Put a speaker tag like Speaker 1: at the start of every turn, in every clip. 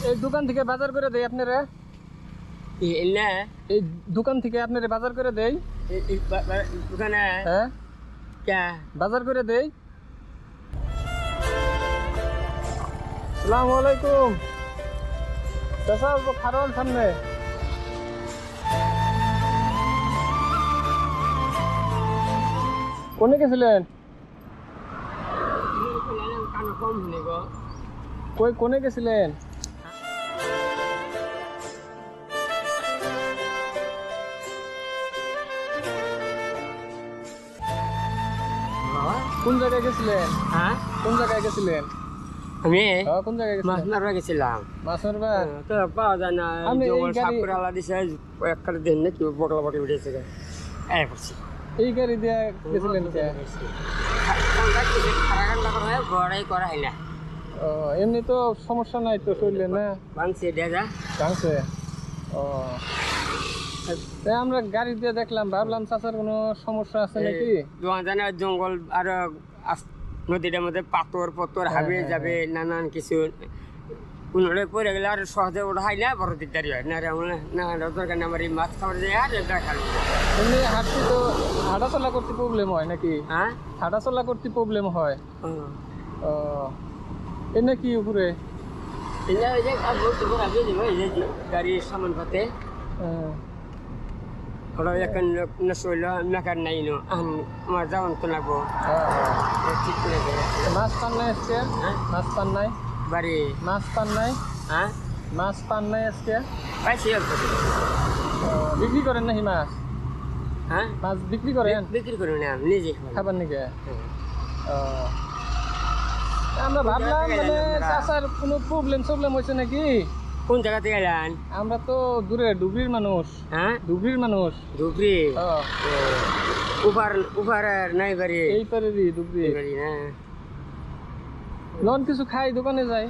Speaker 1: এই দোকান থেকে বাজার করে দেই আপনারা। এই দোকান থেকে আপনারা বাজার করে দেই।
Speaker 2: দোকানে
Speaker 1: হ্যাঁ বাজার করে দেই। আসসালামু আলাইকুম। চাচা খারাপ সামনে কোনে গেছিলেন? কই কোনে গেছিলেন? কোন জায়গায় গেছিলেন?
Speaker 2: হ্যাঁ
Speaker 1: কোন জায়গায় গেছিলেন?
Speaker 2: আমি
Speaker 1: কোন জায়গায়
Speaker 2: মাছ
Speaker 1: গেছিলেন?
Speaker 2: মারবা গেছিলাম।
Speaker 1: মাছ মারবা?
Speaker 2: তো পাওয়া যায় না,
Speaker 1: আপনি এই
Speaker 2: জঙ্গল সাপ
Speaker 1: গাড়ি-
Speaker 2: করে আলা দিছে একটা দিন নাকি বকলা বকলি উঠেছে এই পড়ছি
Speaker 1: এই গাড়ি দিয়ে গেছিলেন কে?
Speaker 2: বড়াই করা হয় না
Speaker 1: ও এমনি তো সমস্যা নাই তো শরীরে না?
Speaker 2: বাংছে ডেজা
Speaker 1: জানছে। ও তাই আমরা গাড়ি দিয়ে দেখলাম, ভাবলাম চাচার কোনো সমস্যা আছে নাকি।
Speaker 2: দোয়া জানা জঙ্গল আর নদীটার মধ্যে পাথর পথর হাবিয়ে যাবে নানান কিছু কোনোটা পড়ে গেলে আর সহজে ওঠা হয় না, বড় দিকদারি হয় না রে না দরকার না আমার এই মাছ খাবার যায় আর দেখালো
Speaker 1: এমনি হাঁটতে তো হাঁটাচলা করতে প্রবলেম হয় নাকি?
Speaker 2: হ্যাঁ
Speaker 1: হাঁটাচলা করতে প্রবলেম হয়। ও এনে কি উপরে?
Speaker 2: গাড়ির সামান পাতে ওরা এখন নশৈল মেকার নাই নো আমার যাওয়ান তো লাগবো ঠিক করে দেবে।
Speaker 1: মাছ পান নাই আজকে? মাছ পান নাই?
Speaker 2: বাড়ি
Speaker 1: মাছ পান নাই?
Speaker 2: হ্যাঁ
Speaker 1: মাছ পান নাই আজকে?
Speaker 2: পাইছি অল্প
Speaker 1: বিক্রি করেন নাকি মাছ?
Speaker 2: হ্যাঁ
Speaker 1: মাছ বিক্রি করেন?
Speaker 2: বিক্রি করবো না নিজে
Speaker 1: খাবার নাকি? আমরা ভাবলাম মানে চাচার কোনো প্রবলেম হয়েছে নাকি।
Speaker 2: কোন জায়গা থেকে এলেন?
Speaker 1: আমরা তো দূরে ডুবরির মানুষ।
Speaker 2: হ্যাঁ
Speaker 1: ডুবরির মানুষ।
Speaker 2: ধুবড়ি উপার নাই বাড়ি
Speaker 1: এই পারেরই ডুবরি।
Speaker 2: বাড়ি না
Speaker 1: নন কিছু খাই দোকানে যাই,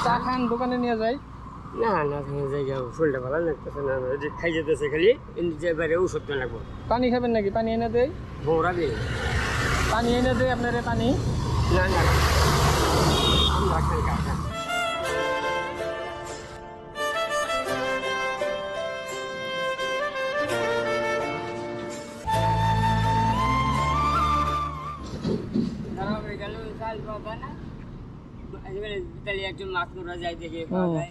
Speaker 1: চা খান দোকানে নিয়ে যাই।
Speaker 2: না না জায়গা ফুলটা ভালো লাগতেছে না, খাই যেতেছে খালি যে বাইরে ওষুধ তো লাগবো।
Speaker 1: পানি খাবেন নাকি? পানি এনে দেই।
Speaker 2: ভোঁড়াবি
Speaker 1: পানি এনে দেই আপনারে পানি।
Speaker 2: না না আমরা খাই কাকা একজন মাছ মারা যায় দেখে পাওয়া যায়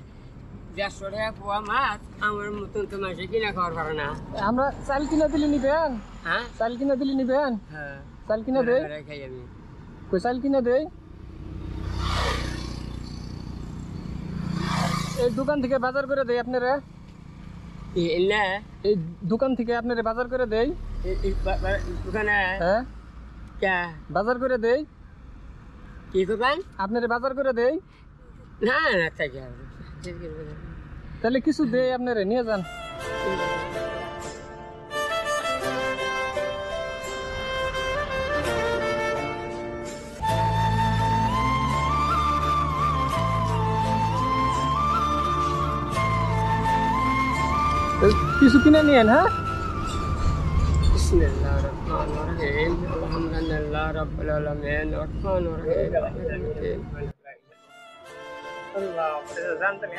Speaker 2: 150 টাকা পোয়া মাছ, আমার মতন তো মাসে কিনা খাওয়ার পারে না।
Speaker 1: আমরা চাল কিনা দিলে নিবেন?
Speaker 2: হ্যাঁ
Speaker 1: চাল কিনা দিলে নিবেন?
Speaker 2: হ্যাঁ
Speaker 1: চাল কিনা দেই।
Speaker 2: খাই আমি
Speaker 1: কই চাল কিনা দেই। এই দোকান থেকে বাজার করে দেই আপনারা।
Speaker 2: না
Speaker 1: এই দোকান থেকে আপনারা বাজার করে দেই।
Speaker 2: দোকানে
Speaker 1: হ্যাঁ বাজার করে দেই।
Speaker 2: কি করবেন?
Speaker 1: আপনারা বাজার করে দেই।
Speaker 2: না না তাই
Speaker 1: তাহলে কিছু দেই আপনারা নিয়ে যান। কিছু কিনে নিয়েন। হ্যাঁ
Speaker 2: বিসমিল্লাহির রহমানির রহিম আলহামদুলিল্লাহি রাব্বিল আলামিন আররহমানির রহিম
Speaker 1: আল্লাহ জানতেন।